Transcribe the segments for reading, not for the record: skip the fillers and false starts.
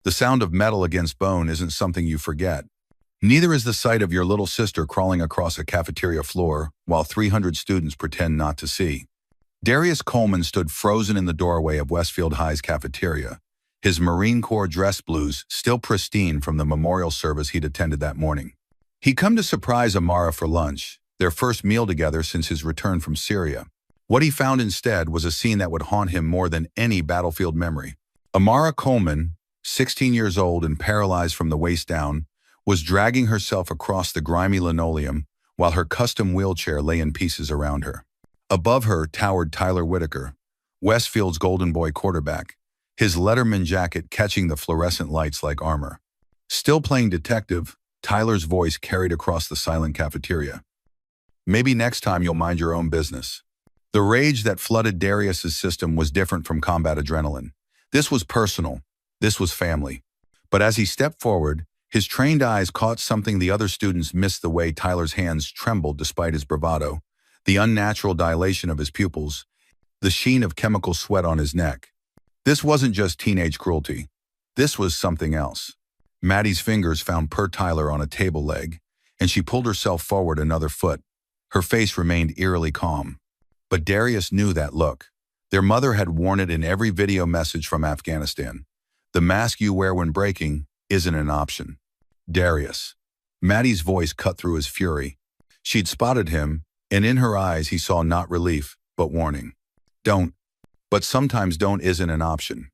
The sound of metal against bone isn't something you forget. Neither is the sight of your little sister crawling across a cafeteria floor while 300 students pretend not to see. Darius Coleman stood frozen in the doorway of Westfield High's cafeteria, his Marine Corps dress blues still pristine from the memorial service he'd attended that morning. He'd come to surprise Amara for lunch, their first meal together since his return from Syria. What he found instead was a scene that would haunt him more than any battlefield memory. Amara Coleman, 16 years old and paralyzed from the waist down, was dragging herself across the grimy linoleum while her custom wheelchair lay in pieces around her. Above her towered Tyler Whitaker, Westfield's golden boy quarterback, his Letterman jacket catching the fluorescent lights like armor. Still playing detective, Tyler's voice carried across the silent cafeteria. Maybe next time you'll mind your own business. The rage that flooded Darius's system was different from combat adrenaline. This was personal. This was family. But as he stepped forward, his trained eyes caught something the other students missed: the way Tyler's hands trembled despite his bravado, the unnatural dilation of his pupils, the sheen of chemical sweat on his neck. This wasn't just teenage cruelty. This was something else. Maddie's fingers found Per Tyler on a table leg, and she pulled herself forward another foot. Her face remained eerily calm. But Darius knew that look. Their mother had worn it in every video message from Afghanistan. The mask you wear when breaking isn't an option. Darius. Maddie's voice cut through his fury. She'd spotted him, and in her eyes he saw not relief, but warning. Don't. But sometimes don't isn't an option.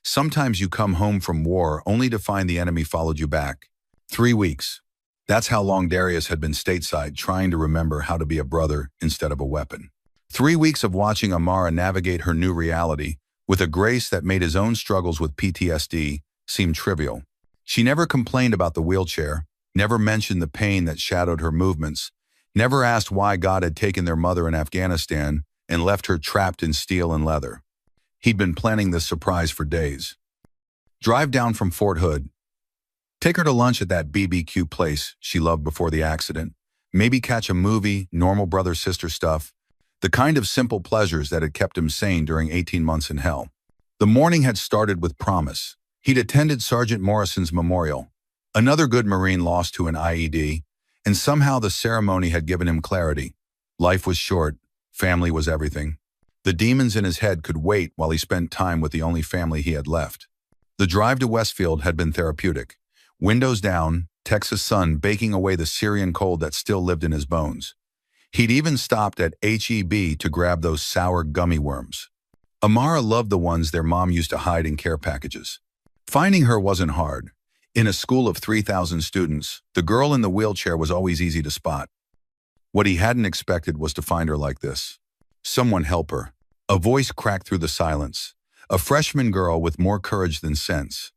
Sometimes you come home from war only to find the enemy followed you back. 3 weeks. That's how long Darius had been stateside, trying to remember how to be a brother instead of a weapon. 3 weeks of watching Amara navigate her new reality with a grace that made his own struggles with PTSD seem trivial. She never complained about the wheelchair, never mentioned the pain that shadowed her movements, never asked why God had taken their mother in Afghanistan and left her trapped in steel and leather. He'd been planning this surprise for days. Drive down from Fort Hood. Take her to lunch at that BBQ place she loved before the accident. Maybe catch a movie, normal brother-sister stuff. The kind of simple pleasures that had kept him sane during 18 months in hell. The morning had started with promise. He'd attended Sergeant Morrison's memorial, another good Marine lost to an IED, and somehow the ceremony had given him clarity. Life was short, family was everything. The demons in his head could wait while he spent time with the only family he had left. The drive to Westfield had been therapeutic. Windows down, Texas sun baking away the Syrian cold that still lived in his bones. He'd even stopped at H-E-B to grab those sour gummy worms. Amara loved the ones their mom used to hide in care packages. Finding her wasn't hard. In a school of 3,000 students, the girl in the wheelchair was always easy to spot. What he hadn't expected was to find her like this. Someone help her. A voice cracked through the silence. A freshman girl with more courage than sense.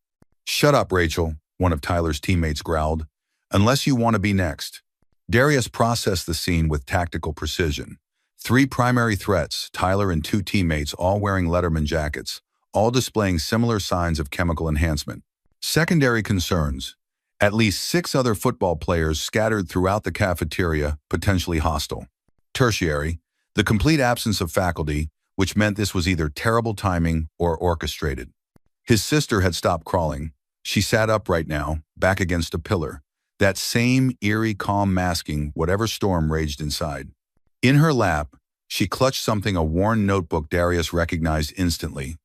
"Shut up, Rachel," one of Tyler's teammates growled. "Unless you want to be next." Darius processed the scene with tactical precision. 3 primary threats, Tyler and 2 teammates all wearing Letterman jackets, all displaying similar signs of chemical enhancement. Secondary concerns, at least 6 other football players scattered throughout the cafeteria, potentially hostile. Tertiary, the complete absence of faculty, which meant this was either terrible timing or orchestrated. His sister had stopped crawling. She sat upright now, back against a pillar, that same eerie calm masking whatever storm raged inside. In her lap, she clutched something, a worn notebook Darius recognized instantly.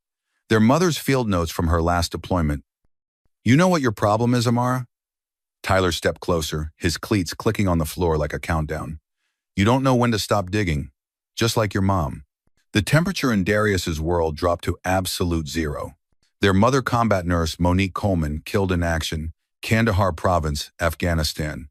Their mother's field notes from her last deployment. "You know what your problem is, Amara?" Tyler stepped closer, his cleats clicking on the floor like a countdown. "You don't know when to stop digging, just like your mom." The temperature in Darius's world dropped to absolute zero. Their mother, combat nurse Monique Coleman, killed in action, Kandahar Province, Afghanistan.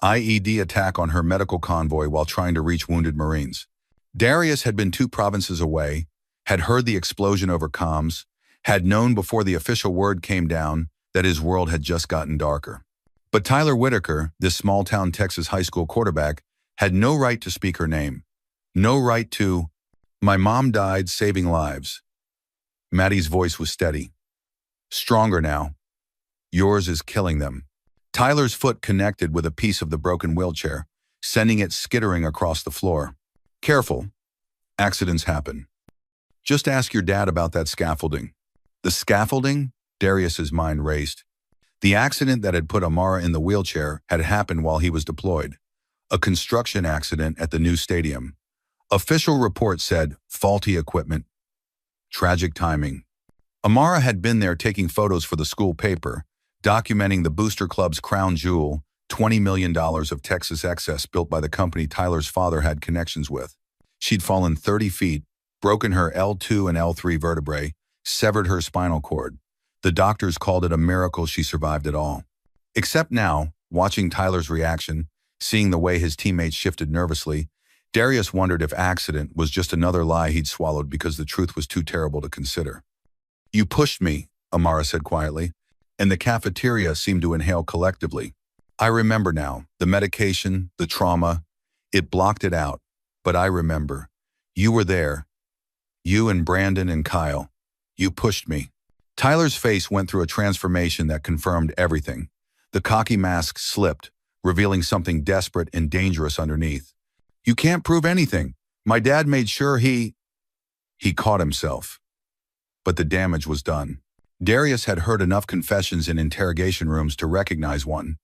IED attack on her medical convoy while trying to reach wounded Marines. Darius had been 2 provinces away, had heard the explosion over comms, had known before the official word came down that his world had just gotten darker. But Tyler Whitaker, this small-town Texas high school quarterback, had no right to speak her name. No right to, "My mom died saving lives." Maddie's voice was steady. "Stronger now. Yours is killing them." Tyler's foot connected with a piece of the broken wheelchair, sending it skittering across the floor. "Careful. Accidents happen. Just ask your dad about that scaffolding." "The scaffolding?" Darius's mind raced. The accident that had put Amara in the wheelchair had happened while he was deployed. A construction accident at the new stadium. Official report said, faulty equipment. Tragic timing. Amara had been there taking photos for the school paper, documenting the booster club's crown jewel, $20 million of Texas excess built by the company Tyler's father had connections with. She'd fallen 30 feet, broken her L2 and L3 vertebrae, severed her spinal cord. The doctors called it a miracle she survived it all. Except now, watching Tyler's reaction, seeing the way his teammates shifted nervously, Darius wondered if accident was just another lie he'd swallowed because the truth was too terrible to consider. "You pushed me," Amara said quietly, and the cafeteria seemed to inhale collectively. "I remember now, the medication, the trauma, it blocked it out, but I remember. You were there. You and Brandon and Kyle. You pushed me." Tyler's face went through a transformation that confirmed everything. The cocky mask slipped, revealing something desperate and dangerous underneath. "You can't prove anything. My dad made sure he caught himself. But the damage was done. Darius had heard enough confessions in interrogation rooms to recognize one.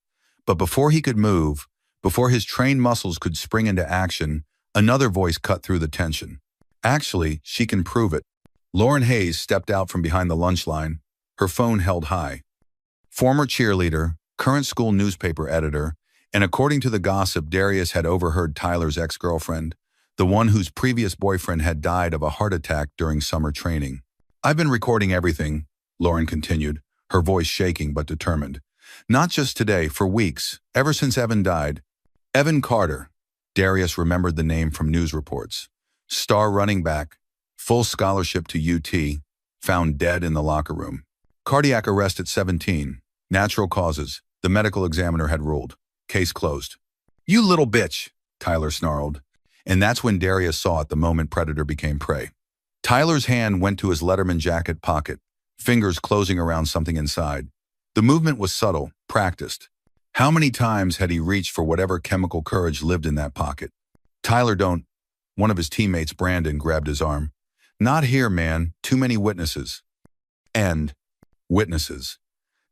But before he could move, before his trained muscles could spring into action, another voice cut through the tension. "Actually, she can prove it." Lauren Hayes stepped out from behind the lunch line, her phone held high. Former cheerleader, current school newspaper editor, and according to the gossip, Darius had overheard Tyler's ex-girlfriend, the one whose previous boyfriend had died of a heart attack during summer training. "I've been recording everything," Lauren continued, her voice shaking but determined. "Not just today, for weeks, ever since Evan died." Evan Carter. Darius remembered the name from news reports. Star running back, full scholarship to UT, found dead in the locker room. Cardiac arrest at 17. Natural causes, the medical examiner had ruled. Case closed. "You little bitch," Tyler snarled. And that's when Darius saw it the moment predator became prey. Tyler's hand went to his Letterman jacket pocket, fingers closing around something inside. The movement was subtle, practiced. How many times had he reached for whatever chemical courage lived in that pocket? "Tyler, don't." One of his teammates, Brandon, grabbed his arm. "Not here, man. Too many witnesses." And witnesses.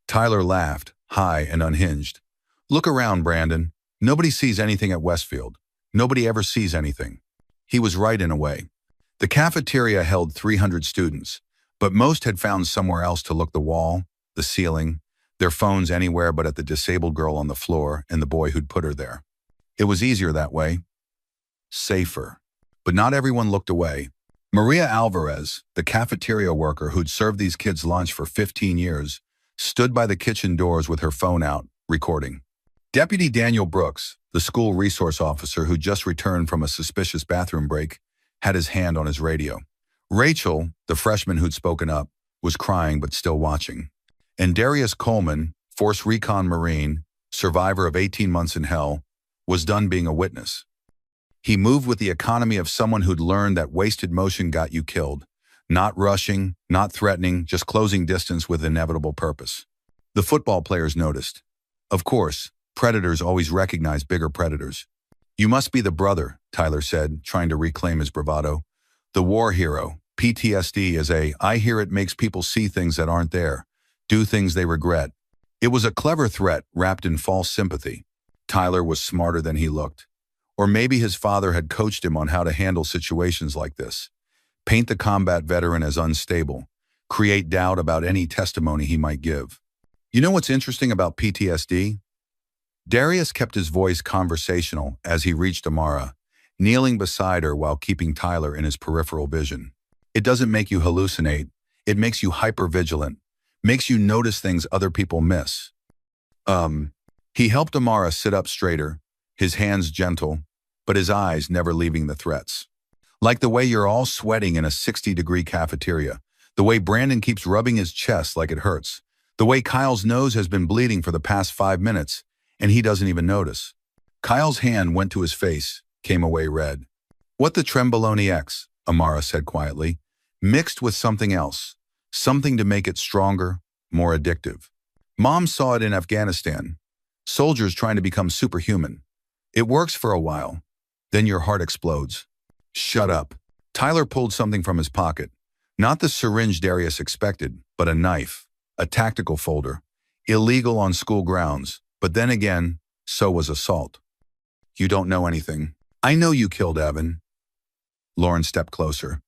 Tyler laughed, high and unhinged. "Look around, Brandon. Nobody sees anything at Westfield. Nobody ever sees anything." He was right in a way. The cafeteria held 300 students, but most had found somewhere else to look: the wall, the ceiling, their phones anywhere but at the disabled girl on the floor and the boy who'd put her there. It was easier that way. Safer. But not everyone looked away. Maria Alvarez, the cafeteria worker who'd served these kids lunch for 15 years, stood by the kitchen doors with her phone out, recording. Deputy Daniel Brooks, the school resource officer who just returned from a suspicious bathroom break, had his hand on his radio. Rachel, the freshman who'd spoken up, was crying but still watching. And Darius Coleman, Force Recon Marine, survivor of 18 months in hell, was done being a witness. He moved with the economy of someone who'd learned that wasted motion got you killed. Not rushing, not threatening, just closing distance with inevitable purpose. The football players noticed. Of course, predators always recognize bigger predators. "You must be the brother," Tyler said, trying to reclaim his bravado. "The war hero. PTSD is I hear it makes people see things that aren't there, do things they regret." It was a clever threat wrapped in false sympathy. Tyler was smarter than he looked. Or maybe his father had coached him on how to handle situations like this. Paint the combat veteran as unstable. Create doubt about any testimony he might give. You know what's interesting about PTSD? Darius kept his voice conversational as he reached Amara, kneeling beside her while keeping Tyler in his peripheral vision. It doesn't make you hallucinate. It makes you hypervigilant. Makes you notice things other people miss. He helped Amara sit up straighter, his hands gentle, but his eyes never leaving the threats. Like the way you're all sweating in a 60-degree cafeteria, the way Brandon keeps rubbing his chest like it hurts, the way Kyle's nose has been bleeding for the past 5 minutes, and he doesn't even notice. Kyle's hand went to his face, came away red. "What the Trembolone X," Amara said quietly, "mixed with something else, something to make it stronger, more addictive. Mom saw it in Afghanistan. Soldiers trying to become superhuman. It works for a while. Then your heart explodes." "Shut up." Tyler pulled something from his pocket. Not the syringe Darius expected, but a knife. a tactical folder, illegal on school grounds, but then again, so was assault. You don't know anything. I know you killed Evan. Lauren stepped closer.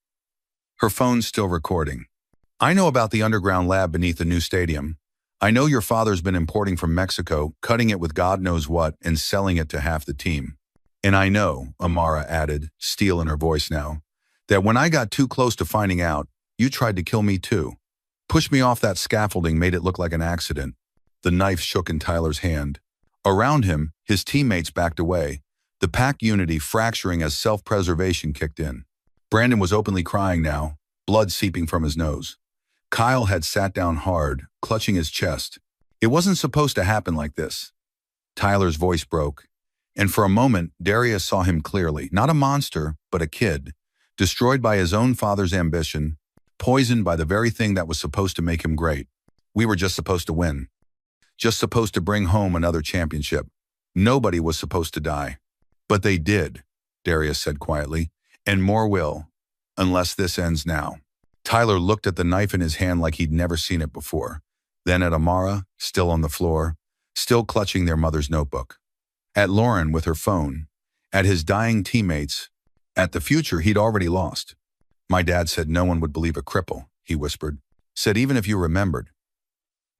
Her phone's still recording. I know about the underground lab beneath the new stadium. I know your father's been importing from Mexico, cutting it with God knows what, and selling it to half the team. And I know, Amara added, steel in her voice now, that when I got too close to finding out, you tried to kill me too. Pushed me off that scaffolding, made it look like an accident. The knife shook in Tyler's hand. Around him, his teammates backed away, the pack unity fracturing as self-preservation kicked in. Brandon was openly crying now, blood seeping from his nose. Kyle had sat down hard, clutching his chest. It wasn't supposed to happen like this. Tyler's voice broke, and for a moment, Darius saw him clearly, not a monster, but a kid, destroyed by his own father's ambition, poisoned by the very thing that was supposed to make him great. We were just supposed to win. Just supposed to bring home another championship. Nobody was supposed to die. But they did, Darius said quietly, and more will, unless this ends now. Tyler looked at the knife in his hand like he'd never seen it before, then at Amara, still on the floor, still clutching their mother's notebook, at Lauren with her phone, at his dying teammates, at the future he'd already lost. My dad said no one would believe a cripple, he whispered. Said even if you remembered.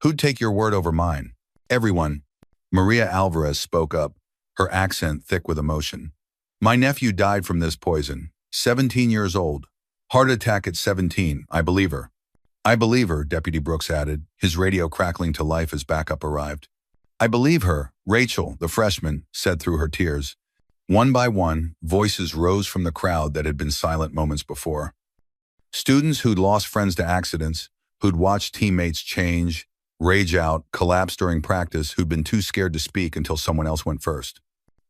Who'd take your word over mine? Everyone. Maria Alvarez spoke up, her accent thick with emotion. My nephew died from this poison, 17 years old. Heart attack at 17, I believe her. I believe her, Deputy Brooks added, his radio crackling to life as backup arrived. I believe her, Rachel, the freshman, said through her tears. One by one, voices rose from the crowd that had been silent moments before. Students who'd lost friends to accidents, who'd watched teammates change, rage out, collapse during practice, who'd been too scared to speak until someone else went first.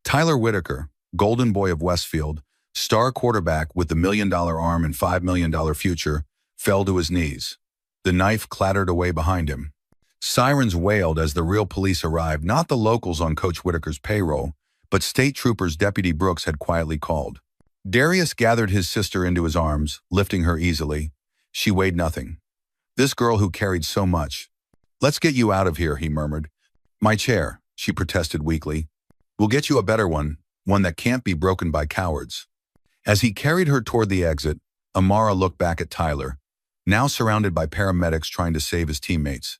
Tyler Whitaker, golden boy of Westfield, star quarterback with the $1 million arm and $5 million future, fell to his knees. The knife clattered away behind him. Sirens wailed as the real police arrived, not the locals on Coach Whitaker's payroll, but state troopers Deputy Brooks had quietly called. Darius gathered his sister into his arms, lifting her easily. She weighed nothing. This girl who carried so much. Let's get you out of here, he murmured. My chair, she protested weakly. We'll get you a better one that can't be broken by cowards. As he carried her toward the exit, Amara looked back at Tyler, now surrounded by paramedics trying to save his teammates.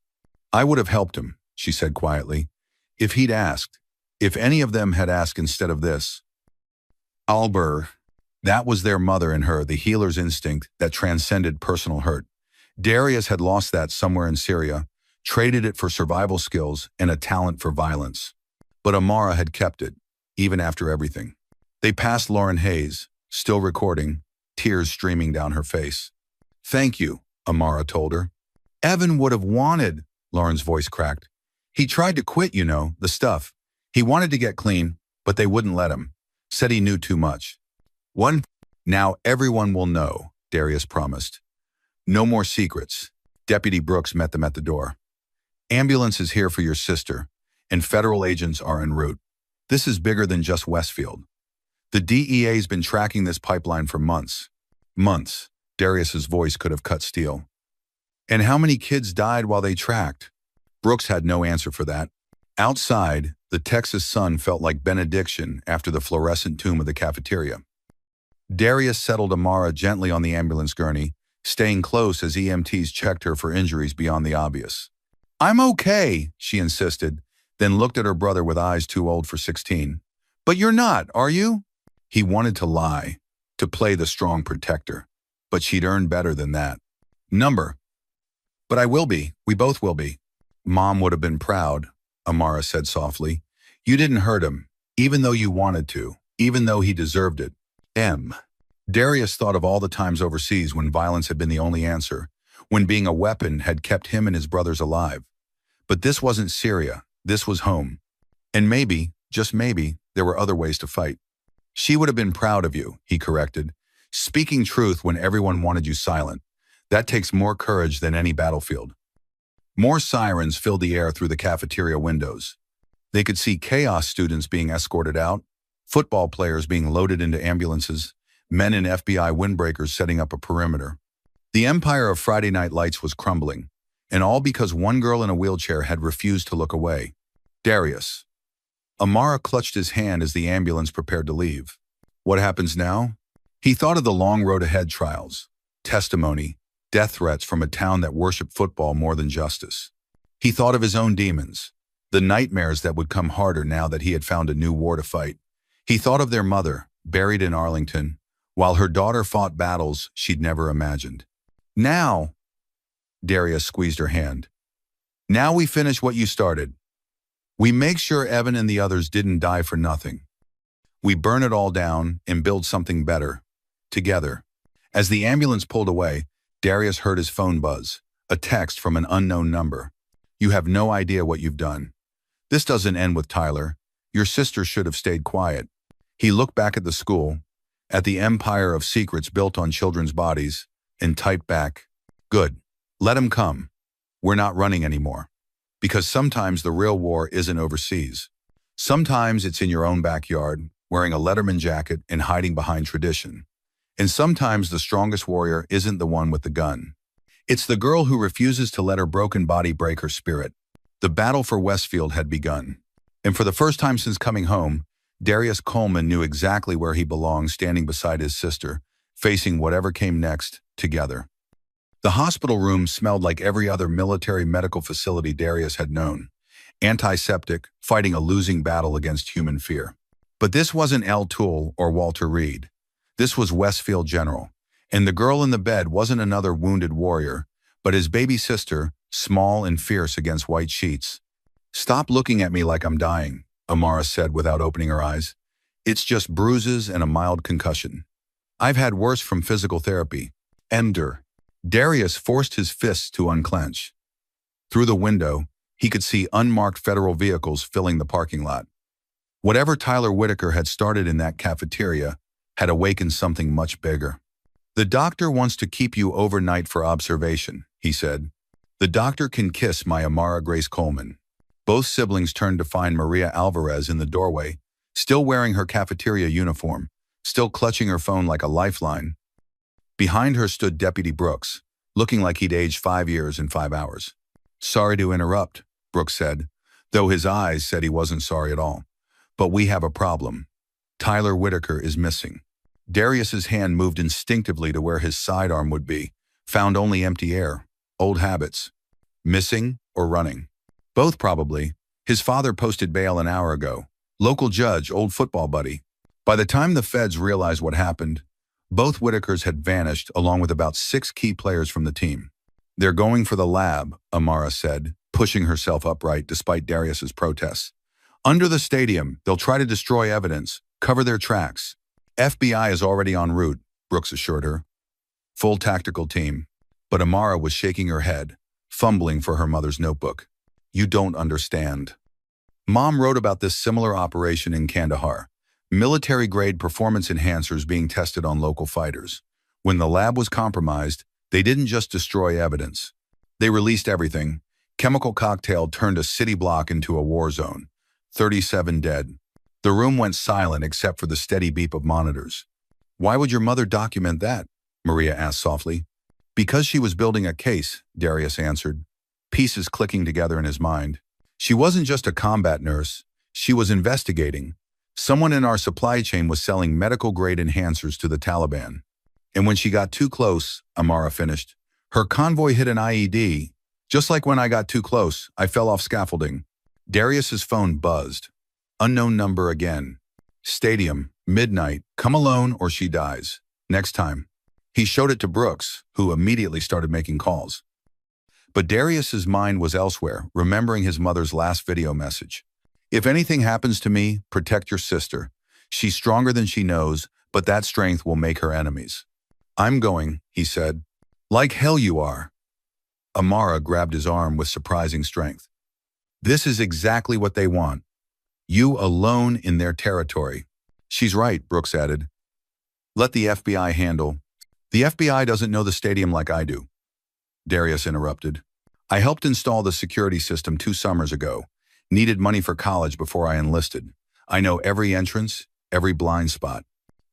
I would have helped him, she said quietly, if he'd asked, if any of them had asked instead of this. Albert, that was their mother in her, the healer's instinct that transcended personal hurt. Darius had lost that somewhere in Syria, traded it for survival skills and a talent for violence. But Amara had kept it, even after everything. They passed Lauren Hayes, still recording, tears streaming down her face. Thank you, Amara told her. Evan would have wanted, Lauren's voice cracked. He tried to quit, you know, the stuff. He wanted to get clean, but they wouldn't let him. Said he knew too much. Now everyone will know, Darius promised. No more secrets. Deputy Brooks met them at the door. Ambulance is here for your sister, and federal agents are en route. This is bigger than just Westfield. The DEA's been tracking this pipeline for months. Months. Darius's voice could have cut steel. And how many kids died while they tracked? Brooks had no answer for that. Outside, the Texas sun felt like benediction after the fluorescent tomb of the cafeteria. Darius settled Amara gently on the ambulance gurney, staying close as EMTs checked her for injuries beyond the obvious. I'm okay, she insisted, then looked at her brother with eyes too old for 16. But you're not, are you? He wanted to lie, to play the strong protector, but she'd earned better than that. But I will be, we both will be. Mom would have been proud, Amara said softly. You didn't hurt him, even though you wanted to, even though he deserved it. Darius thought of all the times overseas when violence had been the only answer, when being a weapon had kept him and his brothers alive. But this wasn't Syria, this was home. And maybe, just maybe, there were other ways to fight. She would have been proud of you, he corrected. Speaking truth when everyone wanted you silent. That takes more courage than any battlefield. More sirens filled the air through the cafeteria windows. They could see chaos students being escorted out, football players being loaded into ambulances, men in FBI windbreakers setting up a perimeter. The empire of Friday Night Lights was crumbling, And all because one girl in a wheelchair had refused to look away. Darius. Amara clutched his hand as the ambulance prepared to leave. What happens now? He thought of the long road ahead trials, testimony, death threats from a town that worshipped football more than justice. He thought of his own demons, the nightmares that would come harder now that he had found a new war to fight. He thought of their mother, buried in Arlington, while her daughter fought battles she'd never imagined. Now, Darius squeezed her hand. Now we finish what you started. We make sure Evan and the others didn't die for nothing. We burn it all down and build something better, together. As the ambulance pulled away, Darius heard his phone buzz, a text from an unknown number. You have no idea what you've done. This doesn't end with Tyler. Your sister should have stayed quiet. He looked back at the school, at the empire of secrets built on children's bodies, and typed back, good. Let him come. We're not running anymore. Because sometimes the real war isn't overseas. Sometimes it's in your own backyard, wearing a Letterman jacket and hiding behind tradition. And sometimes the strongest warrior isn't the one with the gun. It's the girl who refuses to let her broken body break her spirit. The battle for Westfield had begun. And for the first time since coming home, Darius Coleman knew exactly where he belonged, standing beside his sister, facing whatever came next, together. The hospital room smelled like every other military medical facility Darius had known. Antiseptic, fighting a losing battle against human fear. But this wasn't L. Toole or Walter Reed. This was Westfield General. And the girl in the bed wasn't another wounded warrior, but his baby sister, small and fierce against white sheets. Stop looking at me like I'm dying, Amara said without opening her eyes. It's just bruises and a mild concussion. I've had worse from physical therapy. Ender. Darius forced his fists to unclench. Through the window, he could see unmarked federal vehicles filling the parking lot. Whatever Tyler Whitaker had started in that cafeteria had awakened something much bigger. The doctor wants to keep you overnight for observation, he said. The doctor can kiss my Amara Grace Coleman. Both siblings turned to find Maria Alvarez in the doorway, still wearing her cafeteria uniform, still clutching her phone like a lifeline. Behind her stood Deputy Brooks, looking like he'd aged 5 years in 5 hours. Sorry to interrupt, Brooks said, though his eyes said he wasn't sorry at all. But we have a problem. Tyler Whitaker is missing. Darius's hand moved instinctively to where his sidearm would be, found only empty air, old habits. Missing or running? Both probably. His father posted bail an hour ago. Local judge, old football buddy. By the time the feds realized what happened, both Whitakers had vanished along with about 6 key players from the team. They're going for the lab, Amara said, pushing herself upright despite Darius's protests. Under the stadium, they'll try to destroy evidence, cover their tracks. FBI is already en route, Brooks assured her. Full tactical team. But Amara was shaking her head, fumbling for her mother's notebook. You don't understand. Mom wrote about this similar operation in Kandahar. Military-grade performance enhancers being tested on local fighters. When the lab was compromised, they didn't just destroy evidence. They released everything. Chemical cocktail turned a city block into a war zone. 37 dead. The room went silent except for the steady beep of monitors. Why would your mother document that? Maria asked softly. Because she was building a case, Darius answered, pieces clicking together in his mind. She wasn't just a combat nurse. She was investigating. Someone in our supply chain was selling medical-grade enhancers to the Taliban. And when she got too close, Amara finished, her convoy hit an IED. Just like when I got too close, I fell off scaffolding. Darius's phone buzzed. Unknown number again. Stadium, midnight, come alone or she dies. Next time. He showed it to Brooks, who immediately started making calls. But Darius's mind was elsewhere, remembering his mother's last video message. If anything happens to me, protect your sister. She's stronger than she knows, but that strength will make her enemies. I'm going, he said. Like hell you are. Amara grabbed his arm with surprising strength. This is exactly what they want. You alone in their territory. She's right, Brooks added. Let the FBI handle. The FBI doesn't know the stadium like I do. Darius interrupted. I helped install the security system 2 summers ago. Needed money for college before I enlisted. I know every entrance, every blind spot.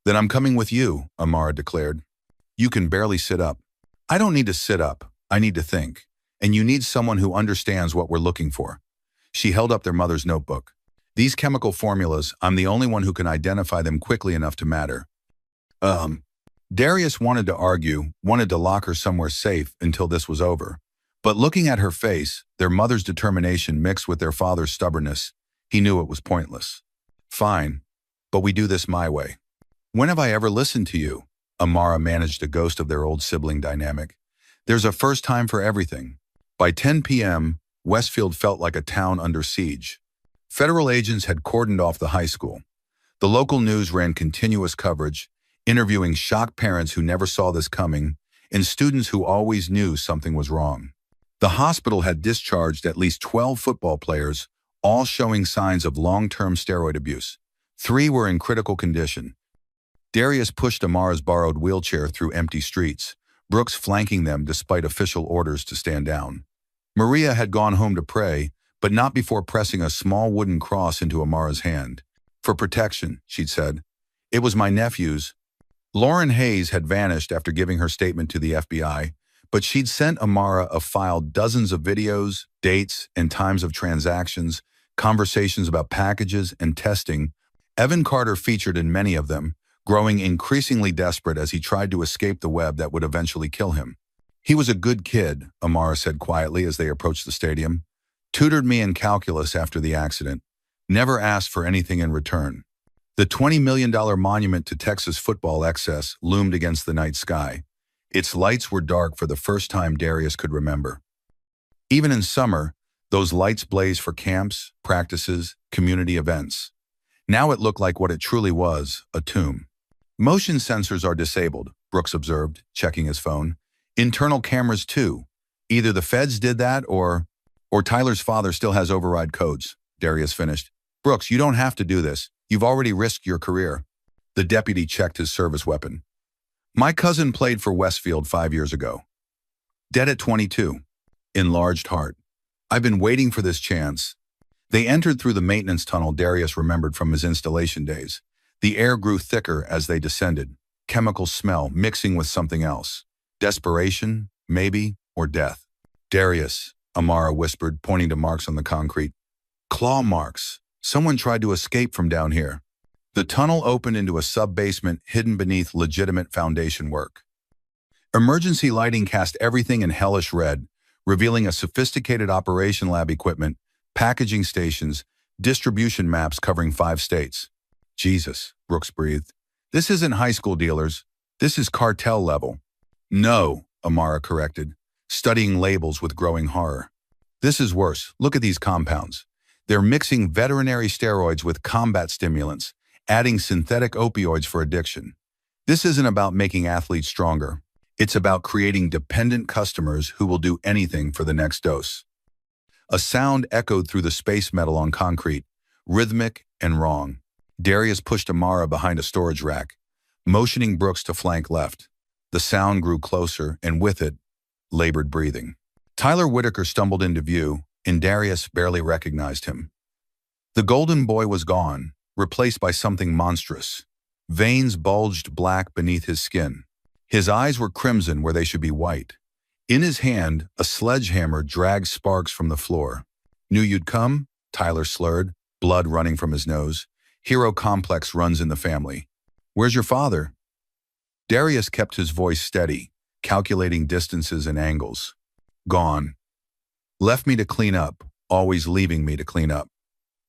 Then I'm coming with you, Amara declared. You can barely sit up. I don't need to sit up. I need to think. and you need someone who understands what we're looking for." She held up their mother's notebook. "These chemical formulas, I'm the only one who can identify them quickly enough to matter." Um, Darius wanted to argue, wanted to lock her somewhere safe until this was over. But looking at her face, their mother's determination mixed with their father's stubbornness, he knew it was pointless. "Fine, but we do this my way." "When have I ever listened to you?" Amara managed a ghost of their old sibling dynamic. "There's a first time for everything." By 10 p.m., Westfield felt like a town under siege. Federal agents had cordoned off the high school. The local news ran continuous coverage, interviewing shocked parents who never saw this coming and students who always knew something was wrong. The hospital had discharged at least 12 football players, all showing signs of long-term steroid abuse. 3 were in critical condition. Darius pushed Amara's borrowed wheelchair through empty streets, Brooks flanking them despite official orders to stand down. Maria had gone home to pray, but not before pressing a small wooden cross into Amara's hand. "For protection," she'd said. "It was my nephew's." Lauren Hayes had vanished after giving her statement to the FBI, but she'd sent Amara a file dozens of videos, dates, and times of transactions, conversations about packages and testing. Evan Carter featured in many of them, growing increasingly desperate as he tried to escape the web that would eventually kill him. "He was a good kid," Amara said quietly as they approached the stadium. "Tutored me in calculus after the accident. Never asked for anything in return." The $20 million monument to Texas football excess loomed against the night sky. Its lights were dark for the first time Darius could remember. Even in summer, those lights blazed for camps, practices, community events. Now it looked like what it truly was, a tomb. "Motion sensors are disabled," Brooks observed, checking his phone. "Internal cameras too. Either the feds did that or Tyler's father still has override codes," Darius finished. "Brooks, you don't have to do this. You've already risked your career." The deputy checked his service weapon. "My cousin played for Westfield 5 years ago. Dead at 22. Enlarged heart. I've been waiting for this chance." They entered through the maintenance tunnel Darius remembered from his installation days. The air grew thicker as they descended, chemical smell mixing with something else. Desperation, maybe, or death. "Darius," Amara whispered, pointing to marks on the concrete. "Claw marks. Someone tried to escape from down here." The tunnel opened into a sub-basement hidden beneath legitimate foundation work. Emergency lighting cast everything in hellish red, revealing a sophisticated operation lab equipment, packaging stations, distribution maps covering 5 states. "Jesus," Brooks breathed. "This isn't high school dealers. This is cartel level." "No," Amara corrected, studying labels with growing horror. "This is worse. Look at these compounds. They're mixing veterinary steroids with combat stimulants, adding synthetic opioids for addiction. This isn't about making athletes stronger. It's about creating dependent customers who will do anything for the next dose." A sound echoed through the space metal on concrete, rhythmic and wrong. Darius pushed Amara behind a storage rack, motioning Brooks to flank left. The sound grew closer, and with it, labored breathing. Tyler Whitaker stumbled into view, and Darius barely recognized him. The golden boy was gone, replaced by something monstrous. Veins bulged black beneath his skin. His eyes were crimson where they should be white. In his hand, a sledgehammer dragged sparks from the floor. "Knew you'd come?" Tyler slurred, blood running from his nose. "Hero complex runs in the family." "Where's your father?" Darius kept his voice steady, calculating distances and angles. "Gone. Left me to clean up, always leaving me to clean up."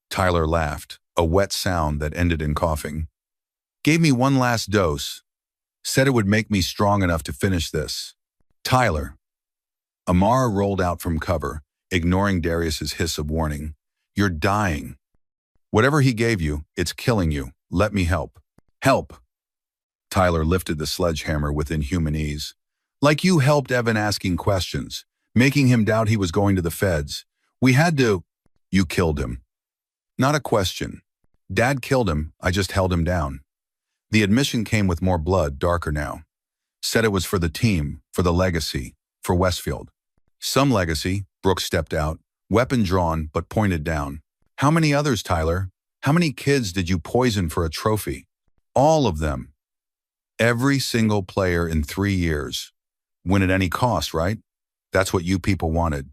Tyler laughed, a wet sound that ended in coughing. "Gave me one last dose. Said it would make me strong enough to finish this." "Tyler." Amara rolled out from cover, ignoring Darius's hiss of warning. "You're dying. Whatever he gave you, it's killing you. Let me help." "Help." Tyler lifted the sledgehammer with inhuman ease. "Like you helped Evan asking questions, making him doubt he was going to the feds. We had to." "You killed him." "Not a question. Dad killed him, I just held him down." The admission came with more blood, darker now. "Said it was for the team, for the legacy, for Westfield." "Some legacy," Brooks stepped out, weapon drawn but pointed down. "How many others, Tyler? How many kids did you poison for a trophy?" "All of them. Every single player in 3 years. Win at any cost, right? That's what you people wanted.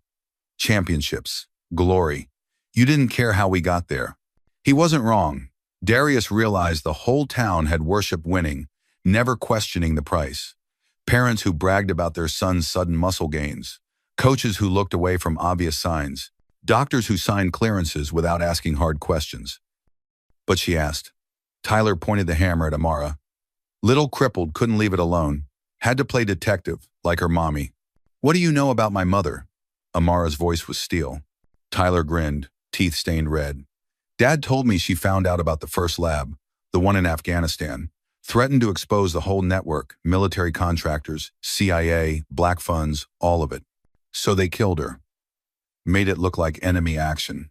Championships. Glory. You didn't care how we got there. He wasn't wrong. Darius realized the whole town had worshipped winning, never questioning the price. Parents who bragged about their sons' sudden muscle gains. Coaches who looked away from obvious signs. Doctors who signed clearances without asking hard questions. But she asked. Tyler pointed the hammer at Amara. Little crippled, couldn't leave it alone. Had to play detective, like her mommy. What do you know about my mother? Amara's voice was steel. Tyler grinned, teeth stained red. Dad told me she found out about the first lab, the one in Afghanistan. Threatened to expose the whole network, military contractors, CIA, black funds, all of it. So they killed her. Made it look like enemy action.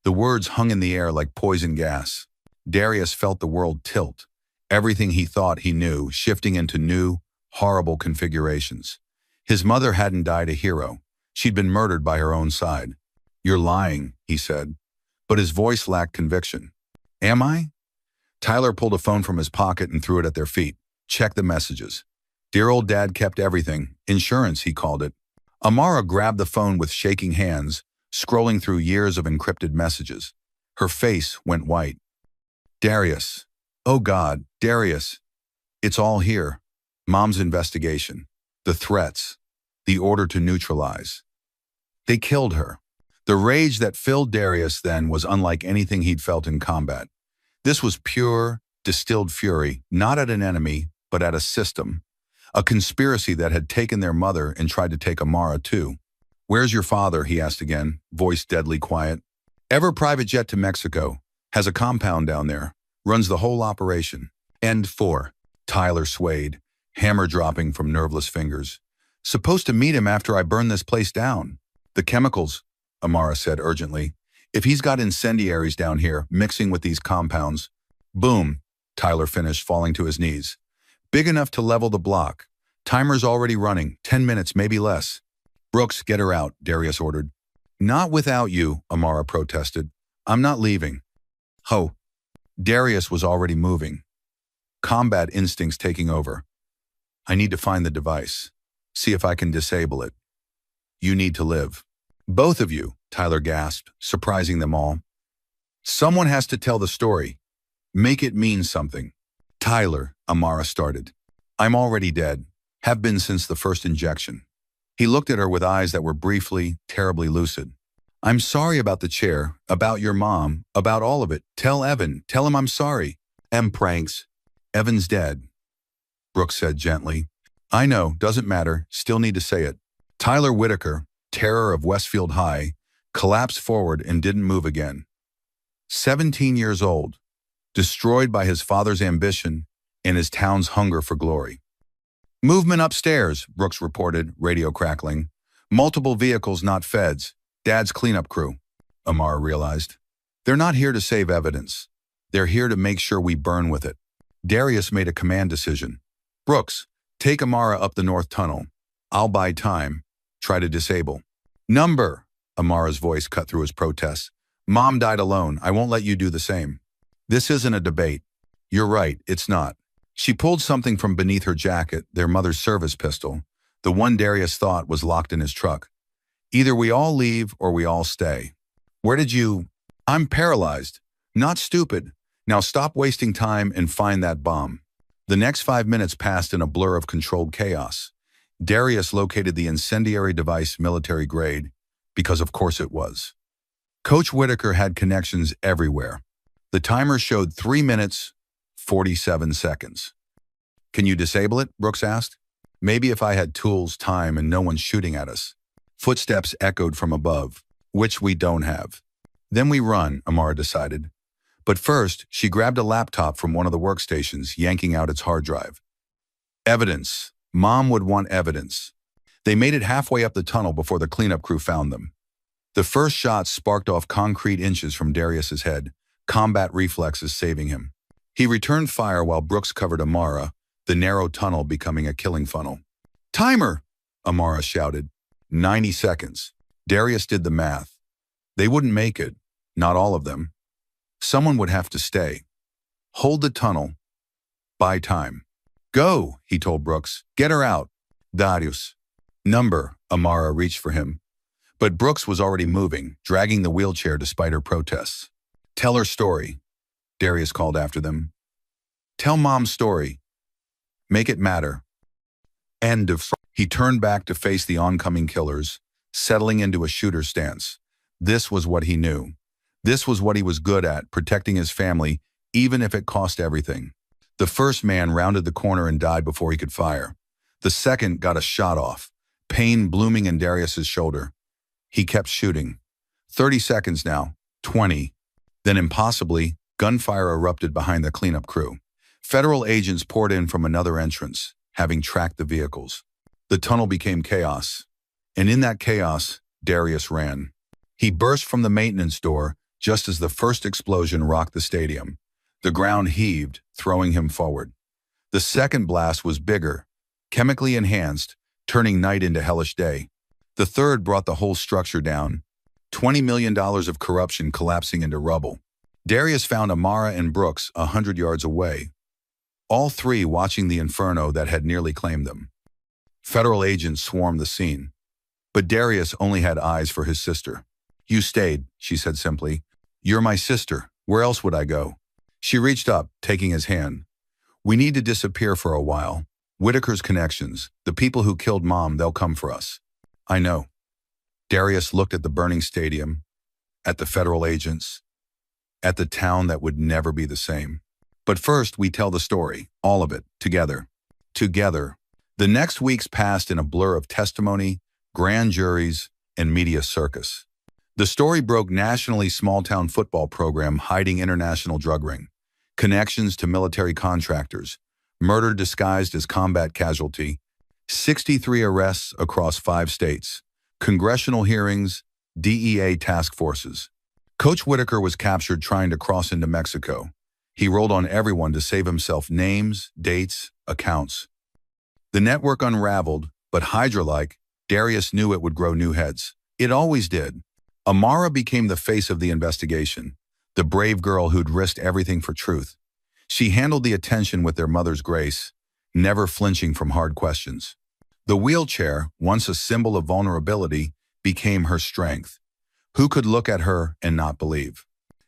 The words hung in the air like poison gas. Darius felt the world tilt. Everything he thought he knew, shifting into new, horrible configurations. His mother hadn't died a hero. She'd been murdered by her own side. You're lying, he said. But his voice lacked conviction. Am I? Tyler pulled a phone from his pocket and threw it at their feet. Check the messages. Dear old dad kept everything. Insurance, he called it. Amara grabbed the phone with shaking hands, scrolling through years of encrypted messages. Her face went white. Darius. Oh God, Darius. It's all here. Mom's investigation. The threats. The order to neutralize. They killed her. The rage that filled Darius then was unlike anything he'd felt in combat. This was pure, distilled fury, not at an enemy, but at a system. A conspiracy that had taken their mother and tried to take Amara too. Where's your father? He asked again, voice deadly quiet. Ever private jet to Mexico. Has a compound down there. Runs the whole operation. End 4. Tyler swayed, hammer dropping from nerveless fingers. Supposed to meet him after I burn this place down. The chemicals, Amara said urgently. If he's got incendiaries down here, mixing with these compounds. Boom, Tyler finished, falling to his knees. Big enough to level the block. Timer's already running, 10 minutes, maybe less. Brooks, get her out, Darius ordered. Not without you, Amara protested. I'm not leaving. Ho. Darius was already moving. Combat instincts taking over. I need to find the device. See if I can disable it. You need to live. Both of you, Tyler gasped, surprising them all. Someone has to tell the story. Make it mean something. Tyler, Amara started. I'm already dead. Have been since the first injection. He looked at her with eyes that were briefly, terribly lucid. I'm sorry about the chair, about your mom, about all of it. Tell Evan. Tell him I'm sorry. Pranks. Evan's dead. Brooks said gently. I know, doesn't matter. Still need to say it. Tyler Whitaker, terror of Westfield High, collapsed forward and didn't move again. 17 years old, destroyed by his father's ambition and his town's hunger for glory. Movement upstairs, Brooks reported, radio crackling. Multiple vehicles, not feds. Dad's cleanup crew, Amara realized. They're not here to save evidence. They're here to make sure we burn with it. Darius made a command decision. Brooks, take Amara up the north tunnel. I'll buy time. Try to disable. Number, Amara's voice cut through his protests. Mom died alone. I won't let you do the same. This isn't a debate. You're right, it's not. She pulled something from beneath her jacket, their mother's service pistol, the one Darius thought was locked in his truck. Either we all leave or we all stay. Where did you... I'm paralyzed. Not stupid. Now stop wasting time and find that bomb. The next 5 minutes passed in a blur of controlled chaos. Darius located the incendiary device military grade, because of course it was. Coach Whitaker had connections everywhere. The timer showed 3 minutes, 47 seconds. Can you disable it? Brooks asked. Maybe if I had tools, time, and no one shooting at us. Footsteps echoed from above, which we don't have. Then we run, Amara decided. But first, she grabbed a laptop from one of the workstations, yanking out its hard drive. Evidence. Mom would want evidence. They made it halfway up the tunnel before the cleanup crew found them. The first shot sparked off concrete inches from Darius's head, combat reflexes saving him. He returned fire while Brooks covered Amara, the narrow tunnel becoming a killing funnel. Timer! Amara shouted. 90 seconds. Darius did the math. They wouldn't make it. Not all of them. Someone would have to stay. Hold the tunnel. Buy time. Go, he told Brooks. Get her out. Darius. Number, Amara reached for him. But Brooks was already moving, dragging the wheelchair despite her protests. Tell her story, Darius called after them. Tell Mom's story. Make it matter. End of. He turned back to face the oncoming killers, settling into a shooter's stance. This was what he knew. This was what he was good at, protecting his family, even if it cost everything. The first man rounded the corner and died before he could fire. The second got a shot off, pain blooming in Darius's shoulder. He kept shooting. 30 seconds now, 20. Then impossibly, gunfire erupted behind the cleanup crew. Federal agents poured in from another entrance, having tracked the vehicles. The tunnel became chaos. And in that chaos, Darius ran. He burst from the maintenance door just as the first explosion rocked the stadium. The ground heaved, throwing him forward. The second blast was bigger, chemically enhanced, turning night into hellish day. The third brought the whole structure down, $20 million of corruption collapsing into rubble. Darius found Amara and Brooks 100 yards away, all three watching the inferno that had nearly claimed them. Federal agents swarmed the scene, but Darius only had eyes for his sister. You stayed, she said simply. You're my sister. Where else would I go? She reached up, taking his hand. We need to disappear for a while. Whitaker's connections, the people who killed Mom, they'll come for us. I know. Darius looked at the burning stadium, at the federal agents, at the town that would never be the same. But first, we tell the story, all of it, together. Together. The next weeks passed in a blur of testimony, grand juries, and media circus. The story broke nationally small-town football program hiding international drug ring, connections to military contractors, murder disguised as combat casualty, 63 arrests across 5 states, congressional hearings, DEA task forces. Coach Whitaker was captured trying to cross into Mexico. He rolled on everyone to save himself names, dates, accounts. The network unraveled, but Hydra-like, Darius knew it would grow new heads. It always did. Amara became the face of the investigation, the brave girl who'd risked everything for truth. She handled the attention with their mother's grace, never flinching from hard questions. The wheelchair, once a symbol of vulnerability, became her strength. Who could look at her and not believe?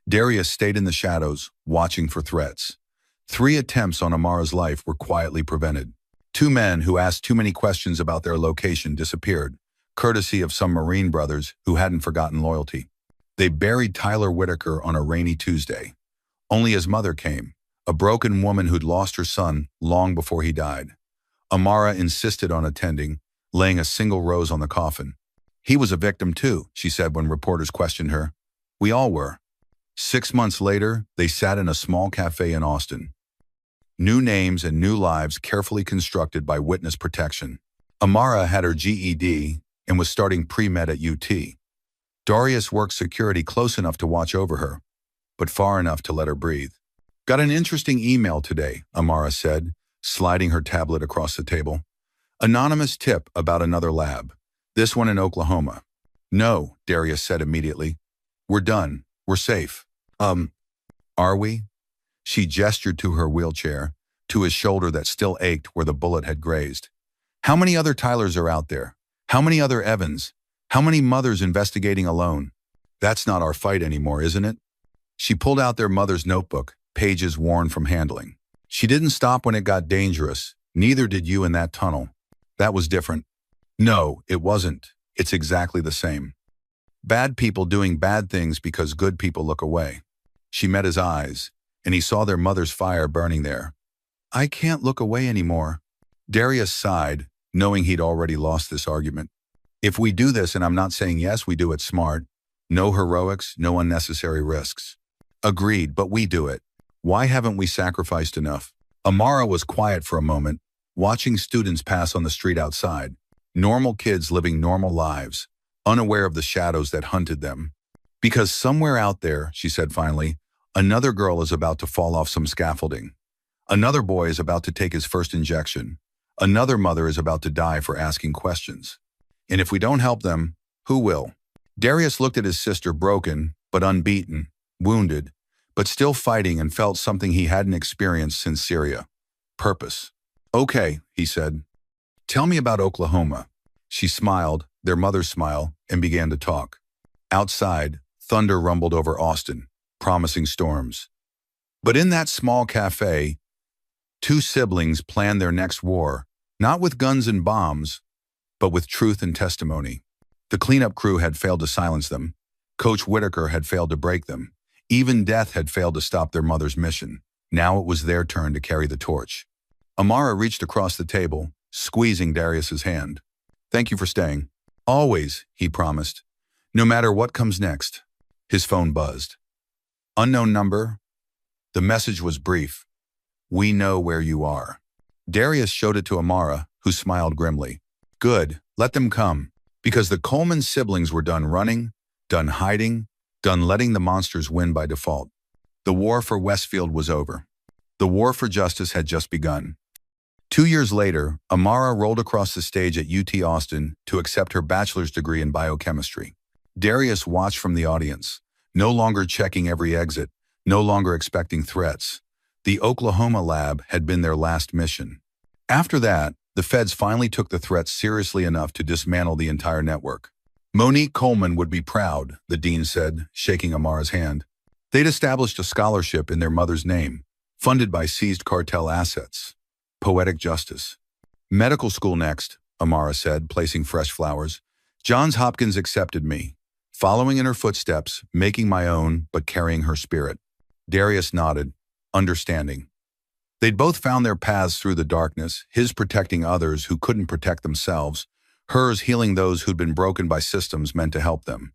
Darius stayed in the shadows, watching for threats. 3 attempts on Amara's life were quietly prevented. 2 men who asked too many questions about their location disappeared, courtesy of some Marine brothers who hadn't forgotten loyalty. They buried Tyler Whitaker on a rainy Tuesday. Only his mother came, a broken woman who'd lost her son long before he died. Amara insisted on attending, laying a single rose on the coffin. He was a victim too, she said when reporters questioned her. We all were. 6 months later, they sat in a small cafe in Austin. New names and new lives carefully constructed by witness protection. Amara had her GED and was starting pre-med at UT. Darius worked security close enough to watch over her, but far enough to let her breathe. Got an interesting email today, Amara said, sliding her tablet across the table. Anonymous tip about another lab. This one in Oklahoma. No, Darius said immediately. We're done. We're safe. Are we? She gestured to her wheelchair, to his shoulder that still ached where the bullet had grazed. How many other Tylers are out there? How many other Evans? How many mothers investigating alone? That's not our fight anymore, isn't it? She pulled out their mother's notebook, pages worn from handling. She didn't stop when it got dangerous. Neither did you in that tunnel. That was different. No, it wasn't. It's exactly the same. Bad people doing bad things because good people look away. She met his eyes, and he saw their mother's fire burning there. I can't look away anymore. Darius sighed, knowing he'd already lost this argument. If we do this, and I'm not saying yes, we do it smart. No heroics, no unnecessary risks. Agreed, but we do it. Why haven't we sacrificed enough? Amara was quiet for a moment, watching students pass on the street outside. Normal kids living normal lives, unaware of the shadows that hunted them. Because somewhere out there, she said finally, another girl is about to fall off some scaffolding. Another boy is about to take his first injection. Another mother is about to die for asking questions. And if we don't help them, who will? Darius looked at his sister, broken, but unbeaten, wounded, but still fighting, and felt something he hadn't experienced since Syria. Purpose. Okay, he said. Tell me about Oklahoma. She smiled, their mother's smile, and began to talk. Outside, thunder rumbled over Austin, promising storms. But in that small cafe, two siblings planned their next war, not with guns and bombs, but with truth and testimony. The cleanup crew had failed to silence them. Coach Whitaker had failed to break them. Even death had failed to stop their mother's mission. Now it was their turn to carry the torch. Amara reached across the table, squeezing Darius's hand. "Thank you for staying." "Always," he promised. "No matter what comes next." His phone buzzed. "Unknown number?" The message was brief. "We know where you are." Darius showed it to Amara, who smiled grimly. "Good, let them come." Because the Coleman siblings were done running, done hiding, done letting the monsters win by default. The war for Westfield was over. The war for justice had just begun. 2 years later, Amara rolled across the stage at UT Austin to accept her bachelor's degree in biochemistry. Darius watched from the audience, no longer checking every exit, no longer expecting threats. The Oklahoma lab had been their last mission. After that, the feds finally took the threat seriously enough to dismantle the entire network. Monique Coleman would be proud, the dean said, shaking Amara's hand. They'd established a scholarship in their mother's name, funded by seized cartel assets. Poetic justice. "Medical school next," Amara said, placing fresh flowers. "Johns Hopkins accepted me, following in her footsteps, making my own, but carrying her spirit." Darius nodded, understanding. They'd both found their paths through the darkness, his protecting others who couldn't protect themselves, hers healing those who'd been broken by systems meant to help them.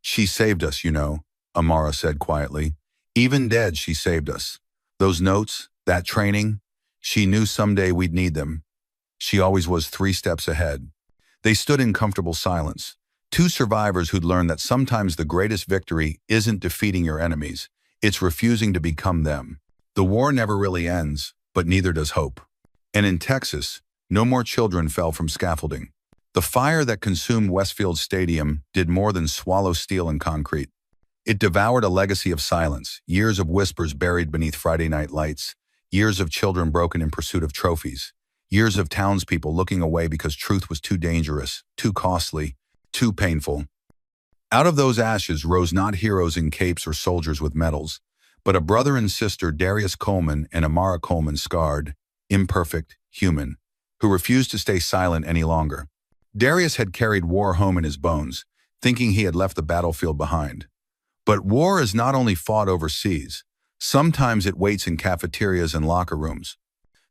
"She saved us, you know," Amara said quietly. "Even dead, she saved us. Those notes, that training, she knew someday we'd need them. She always was 3 steps ahead." They stood in comfortable silence, two survivors who'd learned that sometimes the greatest victory isn't defeating your enemies, it's refusing to become them. The war never really ends, but neither does hope. And in Texas, no more children fell from scaffolding. The fire that consumed Westfield Stadium did more than swallow steel and concrete. It devoured a legacy of silence, years of whispers buried beneath Friday night lights, years of children broken in pursuit of trophies, years of townspeople looking away because truth was too dangerous, too costly, too painful. Out of those ashes rose not heroes in capes or soldiers with medals, but a brother and sister, Darius Coleman and Amara Coleman, scarred, imperfect, human, who refused to stay silent any longer. Darius had carried war home in his bones, thinking he had left the battlefield behind. But war is not only fought overseas. Sometimes it waits in cafeterias and locker rooms.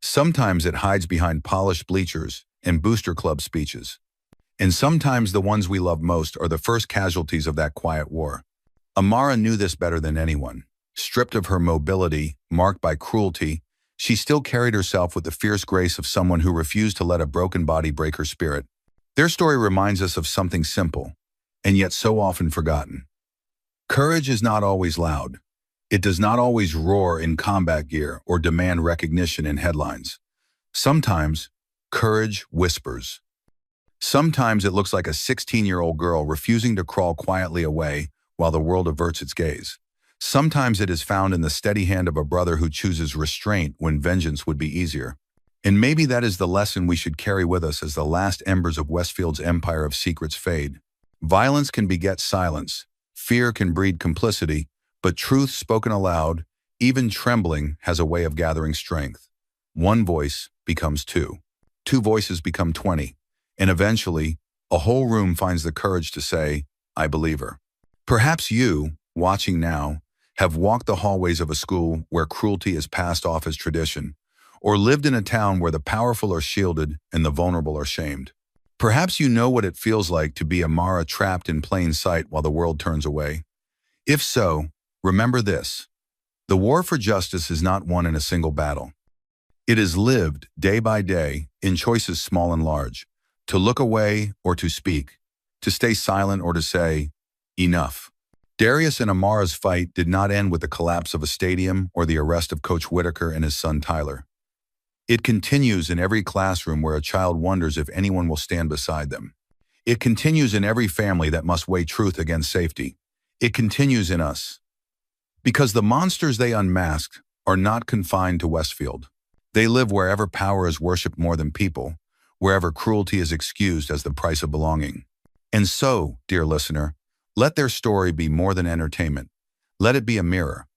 Sometimes it hides behind polished bleachers and booster club speeches. And sometimes the ones we love most are the first casualties of that quiet war. Amara knew this better than anyone. Stripped of her mobility, marked by cruelty, she still carried herself with the fierce grace of someone who refused to let a broken body break her spirit. Their story reminds us of something simple, and yet so often forgotten. Courage is not always loud. It does not always roar in combat gear or demand recognition in headlines. Sometimes, courage whispers. Sometimes it looks like a 16-year-old girl refusing to crawl quietly away while the world averts its gaze. Sometimes it is found in the steady hand of a brother who chooses restraint when vengeance would be easier. And maybe that is the lesson we should carry with us as the last embers of Westfield's empire of secrets fade. Violence can beget silence. Fear can breed complicity. But truth spoken aloud, even trembling, has a way of gathering strength. One voice becomes 2. 2 voices become 20. And eventually, a whole room finds the courage to say, "I believe her." Perhaps you, watching now, have walked the hallways of a school where cruelty is passed off as tradition, or lived in a town where the powerful are shielded and the vulnerable are shamed. Perhaps you know what it feels like to be Amara trapped in plain sight while the world turns away. If so, remember this: the war for justice is not won in a single battle. It is lived day by day in choices small and large, to look away or to speak, to stay silent or to say, enough. Darius and Amara's fight did not end with the collapse of a stadium or the arrest of Coach Whitaker and his son Tyler. It continues in every classroom where a child wonders if anyone will stand beside them. It continues in every family that must weigh truth against safety. It continues in us. Because the monsters they unmasked are not confined to Westfield. They live wherever power is worshipped more than people, wherever cruelty is excused as the price of belonging. And so, dear listener, let their story be more than entertainment. Let it be a mirror.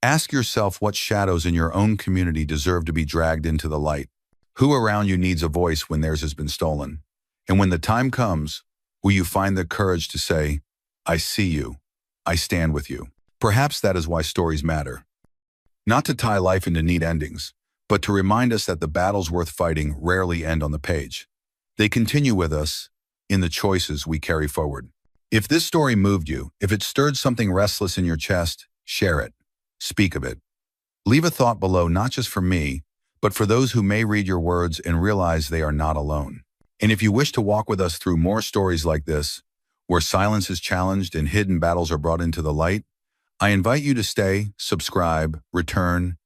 Ask yourself what shadows in your own community deserve to be dragged into the light. Who around you needs a voice when theirs has been stolen? And when the time comes, will you find the courage to say, I see you, I stand with you? Perhaps that is why stories matter. Not to tie life into neat endings, but to remind us that the battles worth fighting rarely end on the page. They continue with us in the choices we carry forward. If this story moved you, if it stirred something restless in your chest, share it. Speak of it. Leave a thought below, not just for me, but for those who may read your words and realize they are not alone. And if you wish to walk with us through more stories like this, where silence is challenged and hidden battles are brought into the light, I invite you to stay, subscribe, return,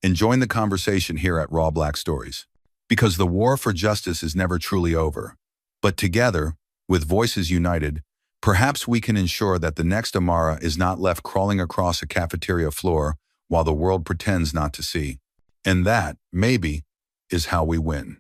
and join the conversation here at Raw Black Stories. Because the war for justice is never truly over. But together, with voices united, perhaps we can ensure that the next Amara is not left crawling across a cafeteria floor while the world pretends not to see. And that, maybe, is how we win.